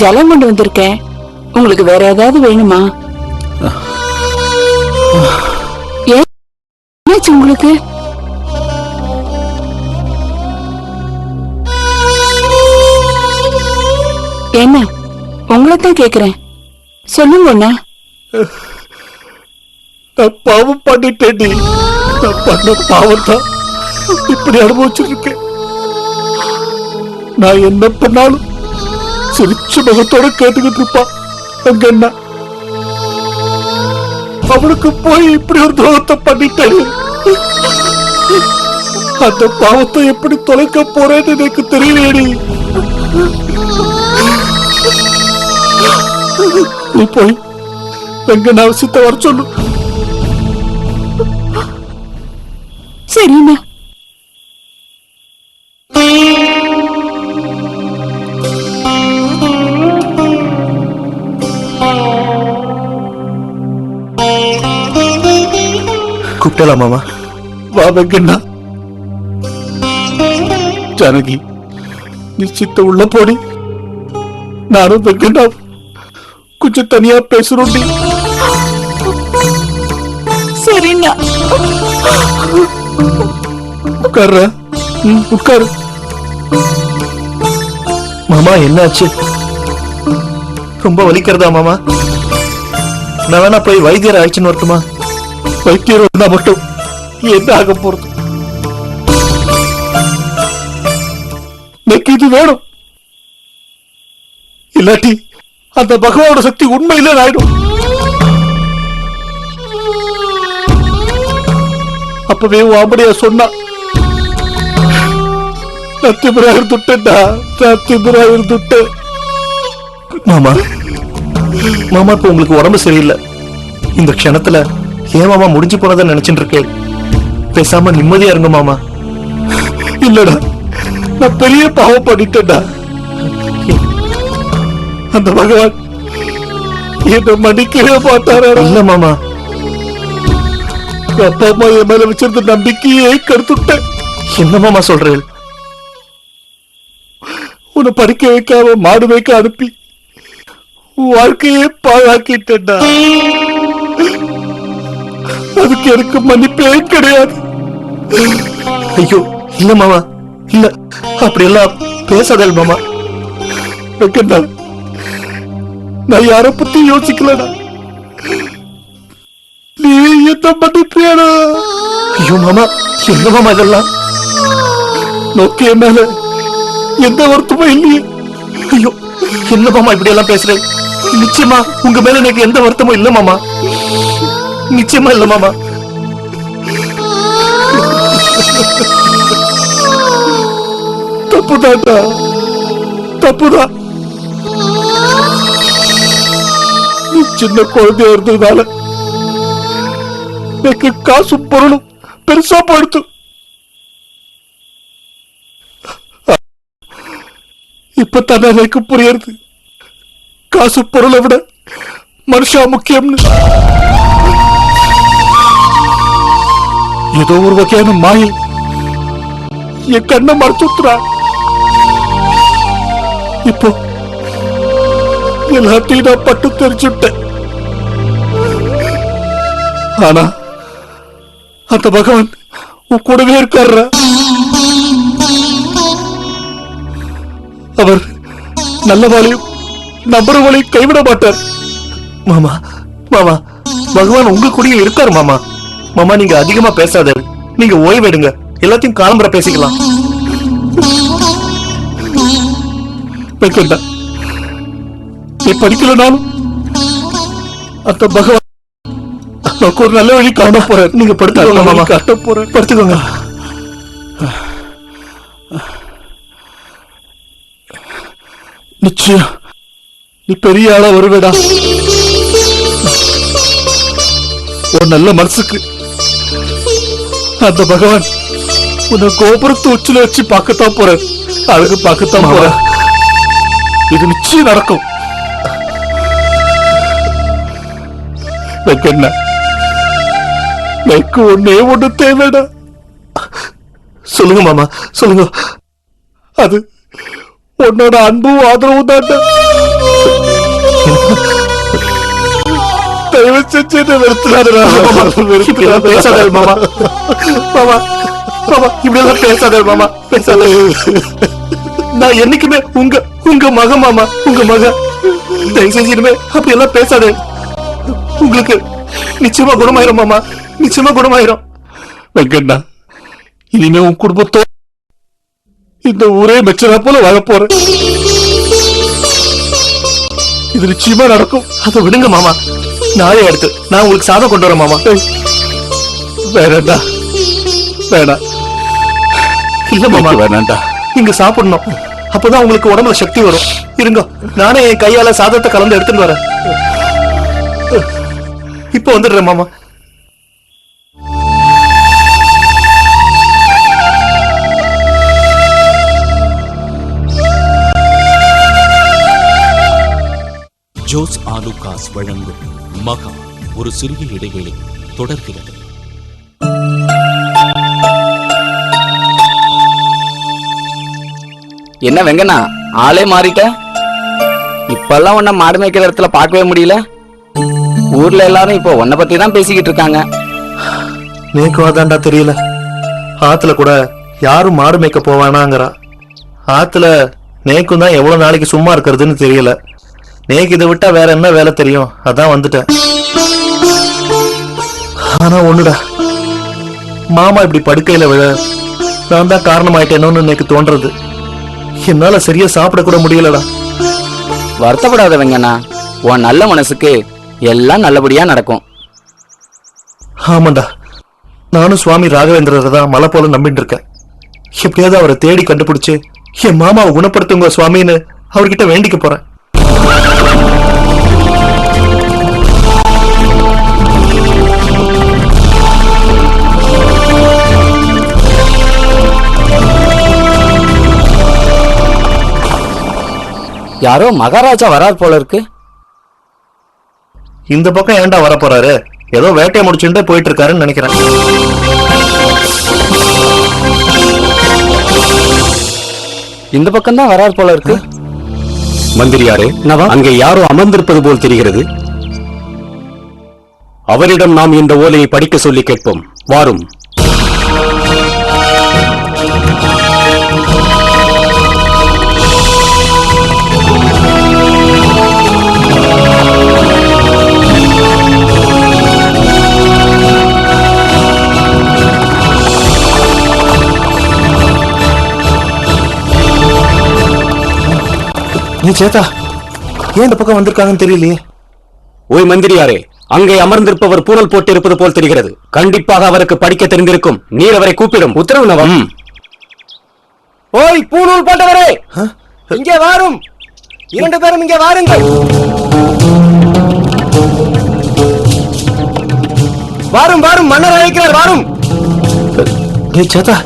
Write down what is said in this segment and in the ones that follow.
ஜலம் கொண்டு வந்திருக்கேன். உங்களுக்கு வேற ஏதாவது வேணுமா? ஏன்னாச்சு உங்களுக்கு? என்ன உங்களைத்தான் கேக்குறேன், சொல்லுங்க. அண்ணா நான் பாவம் பண்ணிட்டேன். நான் பண்ண பாவத்தான் இப்படி அனுபவிச்சிருக்கேன். நான் என்ன பண்ணாலும் சிரிச்ச முகத்தோட கேட்டுக்கிட்டு இருப்பான் அங்க என்ன. அவனுக்கு போய் இப்படி ஒரு துரோகத்தை பண்ணிட்டேன். அந்த பாவத்தை எப்படி தொலைக்க போறேன்னு எனக்கு தெரியலேடி. நீ போய் எங்க அவசியத்தை வர சொல்லு. சரிண்ணா. கூப்பிட்டலாம் மாமா. வா வெங்கண்ணா. ஜானகி நிச்சயத்த உள்ள போடி. நானும் வெங்கண்ணா கொஞ்சம் தனியா பேசுறோம். சரிண்ணா. உட்கார்ற. உட்காரு. மாமா என்னாச்சு? ரொம்ப வலிக்கிறதா மாமா? நான் வேணா போய் வைத்தியர் ஆயிடுச்சுன்னு வரட்டுமா? வைத்தியர் வந்தா மட்டும் என்ன ஆக போறது? எனக்கு இது வேணும், இல்லாட்டி அந்த பகவானோட சக்தி உண்மையிலே ஆயிடும். அப்பவே வாம்படியா சொன்னா நான் திமிரா இருந்துட்டேன்டா. நான் திமிரா இருந்துட்டேன். மாமா மாமா இப்ப உங்களுக்கு உடம்பு சரியில்லை. இந்த க்ஷணத்துல ஏன் மாமா முடிஞ்சு போனதை நினைச்சுட்டு இருக்கேன். பேசாம நிம்மதியா இருங்க மாமா. இல்லடா, நான் பெரிய பாவம் பண்ணிட்டேன்டா. அந்த பகவான் என்ன மன்னிக்கவே மாட்டாரா? இல்ல மாமா, அப்பா அம்மா என் மேல வச்சிருந்த நம்பிக்கையே கருத்துட்டேன். என்ன மாமா சொல்றேன்? உன்னை படிக்க வைக்காம மாடு வைக்க அனுப்பி வாழ்க்கையே பாழாக்கிட்டேன்டா. அதுக்கு எனக்கு மன்னிப்பே கிடையாது. ஐயோ இல்ல மாமா, இல்ல அப்படி எல்லாம் பேசாதல் மாமா. நான் யார பத்தி யோசிக்கலடா. நீ என்ன மன்னிப்பியாடா? ஐயோ மாமா, என்ன மாமா இதெல்லாம்? நோக்கிய மேல எந்த வருத்தமும் இல்லையே. ஐயோ என்ன மாமா இப்படி எல்லாம் பேசுறேன்? நிச்சயமா உங்க மேல எனக்கு எந்த வருத்தமும் இல்ல மாமா. நிச்சயமா இல்ல மாமா. தப்புதான்டா, தப்புதான். நீ சின்ன குழந்தையா இருந்ததுனால எனக்கு காசும் பொருளும் பெருசா போயிடுத்து. இப்ப எனக்கு புரியுது காசு பொருளை விட மனுஷா முக்கியம்னு. ஏதோ ஒரு வகையான மாயை என் கண்ணை மறைச்சுத்துறா. இப்போ எல்லாத்தையும் நான் பட்டு தெரிஞ்சுட்டேன். ஆனா அந்த பகவான் உன் கூடவே இருக்காரு. அவர் நல்லவாளையும் நம்புறவளையும் கைவிட மாட்டார். மாமா மாமா, பகவான் உங்க கூடயே இருக்காரு மாமா. மாமா நீங்க அதிகமா பேசாத, நீங்க ஓய்வெடுங்க. எல்லாத்தையும் காலம்புற பேசிக்கலாம். நீ படிக்கலனாலும் அந்த பகவான் ஒரு நல்ல வழி காண போற. நீங்க படுத்துக்கோங்க மாமா. காட்ட போற, படுத்துக்கோங்க. நிச்சயம் நீ பெரிய ஆளா வருவேடா. ஒரு நல்ல மனசுக்கு அந்த பகவான் உன்னை கோபுரத்து உச்சில வச்சு பார்க்கத்தான் போற. அழகு பார்க்கத்தான் போற. இது நிச்சயம் நடக்கும். என்ன எனக்கு ஒன்னே ஒண்ணு தேவைடா. சொல்லுங்க மாமா, சொல்லுங்க. அது உன்னோட அன்பும் ஆதரவும் தான். இப்படியெல்லாம் பேசாதே மாமா. மாமா மாமா இப்படியெல்லாம் பேசாதே மாமா, பேசாதே. நான் என்னைக்குமே உங்க மக மாமா, உங்க மக. தயவு செஞ்சு இனிமே அப்படியெல்லாம் பேசாதே. உங்களுக்கு நிச்சயமா குணமாயிரும் மாமா, நிச்சயமா குணமாயிரும். வெங்கண்ணா, இனிமே உன் குடும்பத்தோ இந்த ஊரே மெச்சதா போல வாழ போறேன். இது நிச்சயமா நடக்கும். அதை விடுங்க மாமா, நாளே அடுத்து நான் உங்களுக்கு சாதம் கொண்டு வரேன் மாமா. வேணாண்டா, வேணாம். இல்ல மாமா, வேணாண்டா. நீங்க சாப்பிடணும், அப்பதான் உங்களுக்கு உடம்புல சக்தி வரும். இருங்க, நானே என் கையால சாதத்தை கலந்து எடுத்துட்டு வரேன். இப்ப வந்துடுறேன் மாமா. ஜோஸ் ஆலுகாஸ் வழங்கும் மகா ஒரு சிறிய இடைவேளை தொடர்கிறது. என்ன வெங்கண்ணா, ஆளே மாறிட்ட? இப்பெல்லாம் உன்ன மாடு மேய்க்கிற இடத்துல பார்க்கவே முடியல. ஊர்ல எல்லாரும் இப்போ உன்னை பத்தி தான் பேசிக்கிட்டு இருக்காங்க. நேக்கு அதான்டா தெரியல. ஆத்துல கூட யாரும் மாடு மேய்க்க போவானாங்கிறா. ஆத்துல நேக்கும் தான் எவ்வளவு நாளைக்கு சும்மா இருக்கிறதுன்னு தெரியல. நேக்கு இதை விட்டா வேற என்ன வேலை தெரியும், அதான் வந்துட்டேன். ஆனா ஒண்ணுடா, மாமா இப்படி படுக்கையில விழ நான் தான் காரணமாயிட்டேனோன்னு எனக்கு தோன்றது. என்னால சரியா சாப்பிட கூட முடியலடா. வருத்தப்படாத வெங்கண்ணா, உன் நல்ல மனசுக்கு எல்லாம் நல்லபடியா நடக்கும். ஆமாண்டா, நானும் சுவாமி ராகவேந்திரரை தான் மலை போல நம்பிட்டு இருக்கேன். எப்படியாவது அவரை தேடி கண்டுபிடிச்சு என் மாமாவை குணப்படுத்துங்க சுவாமின்னு அவர்கிட்ட வேண்டிக்க போறேன். யாரோ மகாராஜா வரார் போல இருக்கு. இந்த பக்கம் ஏன்டா வர போறாரு? ஏதோ வேட்டையை முடிச்சுட்டு போயிட்டு இருக்காருன்னு நினைக்கிறேன். இந்த பக்கம் தான் வரார் போல இருக்கு. மந்திரியாரே, அங்கே யாரோ அமர்ந்திருப்பது போல் தெரிகிறது. அவரிடம் நாம் இந்த ஓலையை படிக்க சொல்லி கேட்போம். வாரும். நீ சேத்தா, ஏன் இந்த பக்கம் வந்திருக்காங்கன்னு தெரியலையே. ஓய் மந்திரியாரே, அங்கே அமர்ந்திருப்பவர் பூனல் போட்டு இருப்பது போல் தெரிகிறது. கண்டிப்பாக அவருக்கு படிக்க தெரிந்திருக்கும். நீர் அவரை கூப்பிடும். உத்தரவு நவம். ஓய் பூணூல் போட்டவரே, இங்கே வாரும். 2 பேரும் இங்கே வாருங்கள். வாரும் வாரும், மன்னர் அழைக்கிறார், வாரும். ஏய் சேத்தா,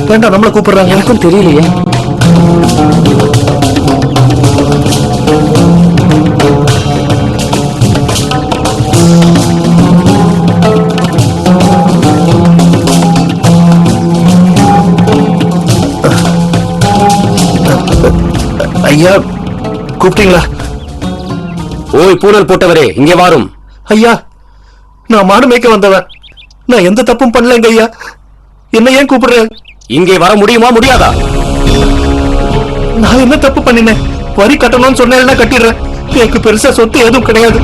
வேண்டாம், நம்மள கூப்பிடுறாங்க. எனக்கும் தெரியலையே. ஐயா, கூப்பிட்டீங்களா? ஓய் பூனல் போட்டவரே, இங்கே வாரும். ஐயா, நான் மாடு மேய்க்க வந்தவன். நான் எந்த தப்பும் பண்ணலங்க ஐயா. என்ன ஏன் கூப்பிடுறேன்? இங்கே வர முடியுமா முடியாதா? நான் என்ன தப்பு பண்ணினேன்? வரி கட்டணும்னு சொன்னேன்னா கட்டிடுறேன். எனக்கு பெருசா சொத்து எதுவும் கிடையாது.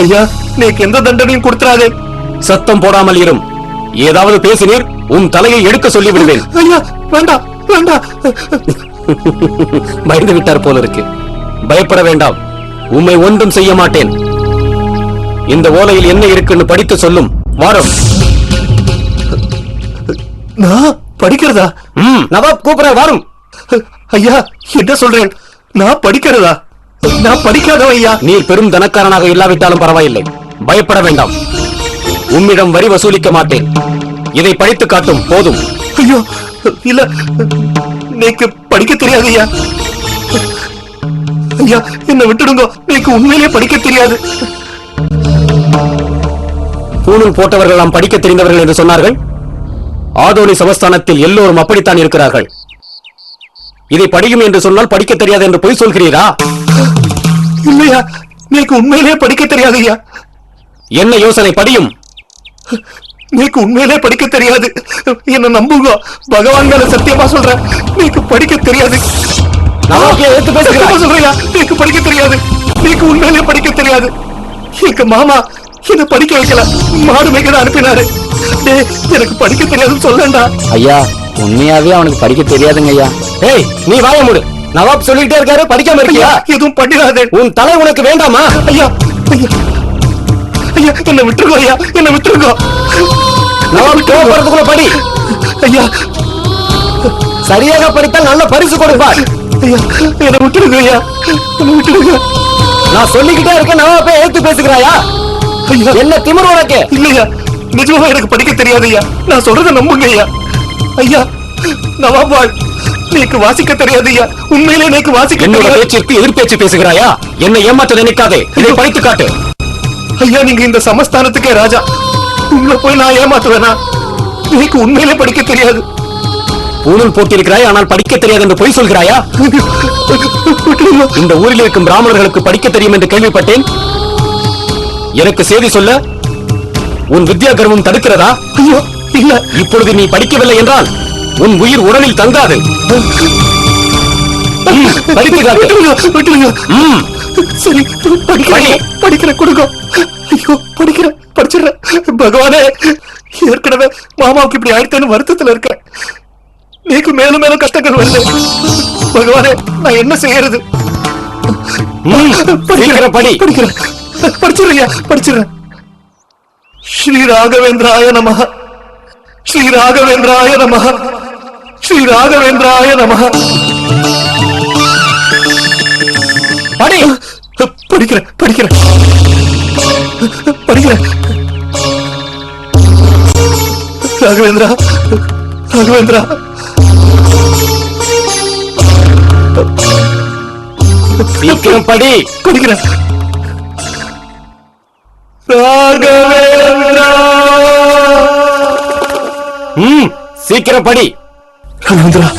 ஐயா, நீக்கு எந்த தண்டனையும் கொடுத்துறாதே. சத்தம் போடாமல் இரும். ஏதாவது பேசினீர் உன் தலையை எடுக்க சொல்லி விடுவேன். ஐயா, வேண்டாம் வேண்டாம். பயந்து விட்டார் போல இருக்கு. பயப்பட வேண்டாம், உம்மை ஒன்றும் செய்ய மாட்டேன். இந்த ஓலையில் என்ன இருக்குன்னு படித்து சொல்லும். வாரம். நான் படிக்கிறதா? நவாப் கூப்பிட வாரும். ஐயா, என்ன சொல்றேன்? நான் படிக்கிறதா? நான் படிக்காதவன் ஐயா. நீர் பெரும் தனக்காரனாக இல்லாவிட்டாலும் பரவாயில்லை, பயப்பட வேண்டாம். உம்மிடம் வரி வசூலிக்க மாட்டேன். இதை படித்து காட்டும், போதும். ஐயோ, இல்ல, நீக்கு படிக்க தெரியாது ஐயா. ஐயா, என்ன விட்டுடுங்க. நீக்கு உண்மையிலே படிக்க தெரியாது. பூணூல் போட்டவர்கள் நாம் படிக்க தெரிந்தவர்கள் என்று சொன்னார்கள். ஆதோனி சமஸ்தானத்தில் எல்லோரும் அப்படித்தான் இருக்கிறார்கள். இதை படியும் என்று சொன்னால் படிக்க தெரியாது என்று பொய் சொல்கிறீரா? இல்லையா, நீக்கு உண்மையிலே படிக்க தெரியாது ஐயா. என்ன யோசனை படியும். நீக்கு உண்மையிலே படிக்க தெரியாது. என்ன நம்புங்க, பகவான் மேல சத்தியமா சொல்றேன், நீக்கு படிக்க தெரியாது. நமக்கு எடுத்து சத்தியமா பேசுகிறேன். சொல்றியா, நீக்கு படிக்க தெரியாது. நீக்கு உண்மையிலே படிக்க தெரியாது. எங்க மாமா என்ன படிக்க வைக்கல, மாடு மேய்க்க அனுப்பினாரு. டேய், எனக்கு படிக்க தெரியாதுன்னு சொல்லண்டா. ஐயா உண்மையாவே அவனுக்கு படிக்க தெரியாதுங்க ஐயா. ஏய், நீ வாய மூடு. நவாப் சொல்லிட்டே இருக்காரு, படிக்காம இருக்கியா? எதுவும் பண்ணிடாதே. உன் தலை உனக்கு வேண்டாமா? ஐயா ஐயா ஐயா, என்ன விட்டுருக்கோ ஐயா, என்ன விட்டுருக்கோ. நவாப் கோபப்படுறதுக்குள்ள படி. ஐயா சரியாக படித்தால் நல்ல பரிசு கொடுப்பார். ஐயா, என்ன விட்டுருக்கோ ஐயா, என்ன விட்டுருக்கோ. நான் சொல்லிக்கிட்டே இருக்கேன், நவாப்பை எடுத்து பேசுகிறாயா? ஐயா என்ன திமிரு உனக்கு? இல்லையா, நிஜமா எனக்கு படிக்க தெரியாது ஐயா. நான் சொல்றத நம்புங்க ஐயா. ஐயா நவாபால், நீக்கு வாசிக்க தெரியாது ஐயா. உண்மையிலே நீக்கு வாசிக்க என்னோட தெரியாது. பேச்சுக்கு எதிர்பேச்சு பேசுகிறாயா? என்னை ஏமாற்ற நினைக்காதே, இதை படித்து காட்டு. ஐயா நீங்க இந்த சமஸ்தானத்துக்கே ராஜா, உங்களை போய் நான் ஏமாத்துவேனா? நீக்கு உண்மையிலே படிக்க தெரியாது. ஊழல் போட்டிருக்கிறாய், ஆனால் படிக்க தெரியாது என்று பொய் சொல்கிறாயா? விட்டுருங்க. இந்த ஊரில் இருக்கும் பிராமணர்களுக்கு படிக்க தெரியும் என்று கேள்விப்பட்டேன். எனக்கு செய்தி சொல்ல உன் வித்யா கர்வம் தடுக்கிறதா? ஐயோ இல்ல. இப்பொழுது நீ படிக்கவில்லை என்றால் உன் உயிர் உடலில் தங்காது. படித்து காட்டு. விட்டுருங்க, விட்டுருங்க. ம். சரி படிக்கிறேன், படிக்கிறேன், கொடுங்க. ஐயோ படிக்கிறேன், படிச்சிடுறேன். பகவானே, ஏற்கனவே மாமாவுக்கு இப்படி ஆயிடுத்தேன்னு வருத்தத்துல இருக்கேன். நீக்கு மேலும் மேலும் கஷ்டங்கள் வருது. பகவானே, நான் என்ன செய்யறது? சீக்கிரம் படி. படிக்கிறேன், படிச்சிடுறியா? படிச்சிடுறேன். ஸ்ரீ ராகவேந்திராய நமஹ, ஸ்ரீ ராகவேந்திராய நமஹ, ஸ்ரீ ராகவேந்திராய நமஹ. படி. படிக்கிறேன், படிக்கிறேன், படிக்கிறேன். ராகவேந்திரா, ராகவேந்திரா. சீக்கிரம் படி. படிக்கிறேன். ராகவேந்திரா. சீக்கிரம் படி. ராகவேந்திரா.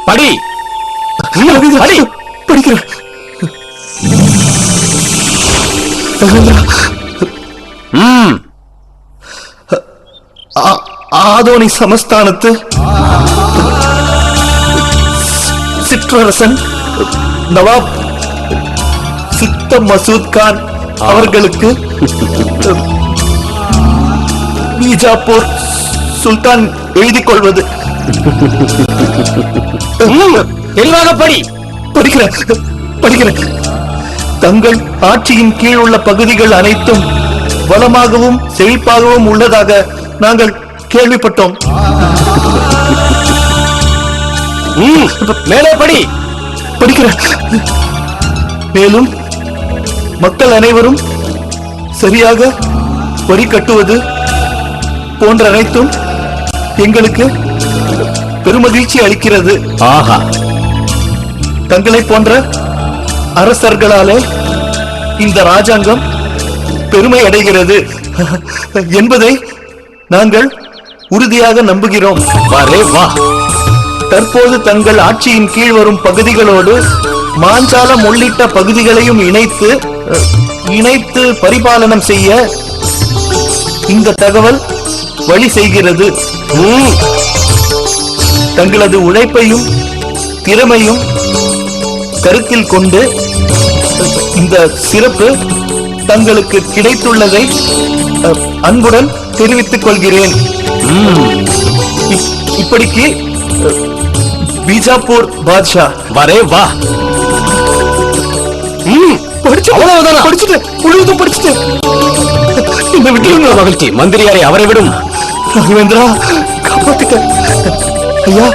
படி. படி. படிக்கிறேன். ராகவேந்திரா. ஆதோனி சமஸ்தானத்து சிற்றரசன் நவாப் சித்த மசூத் கான் அவர்களுக்கு பீஜாப்பூர் சுல்தான் எழுதிக் கொள்வது. தெளிவாக படி. படிக்கிறேன், படிக்கிறேன். தங்கள் ஆட்சியின் கீழ் உள்ள பகுதிகள் அனைத்தும் வளமாகவும் செழிப்பாகவும் உள்ளதாக நாங்கள் கேள்விப்பட்டோம். மேலே படி. படிக்கிறேன். மேலும் மக்கள் அனைவரும் சரியாக வரி கட்டுவது போன்ற அனைத்தும் எங்களுக்கு பெருமகிழ்ச்சி அளிக்கிறது. ஆஹா. தங்களை போன்ற அரசர்களாலே இந்த ராஜாங்கம் பெருமை அடைகிறது என்பதை நாங்கள் உறுதியாக நம்புகிறோம். வரே வா. தற்போது தங்கள் ஆட்சியின் கீழ் வரும் பகுதிகளோடு மாஞ்சாலம் உள்ளிட்ட பகுதிகளையும் இணைத்து பரிபாலனம் செய்ய இந்த தகவல் வழி செய்கிறது. தங்களது உழைப்பையும் திறமையும் கருத்தில் கொண்டு இந்த சிறப்பு தங்களுக்கு கிடைத்துள்ளதை அன்புடன் தெரிவித்துக் கொள்கிறேன். இப்படிக்கு பீஜாப்பூர் பாத்ஷா. வரே வா. அவ்வளவுதான், படிச்சுட்டு முழுவதும் படிச்சுட்டு என்ன விட்டு மகிழ்ச்சி. மந்திரியாரை அவரை விடும். ராகவேந்திரா, காப்பாத்துக்க ஐயா.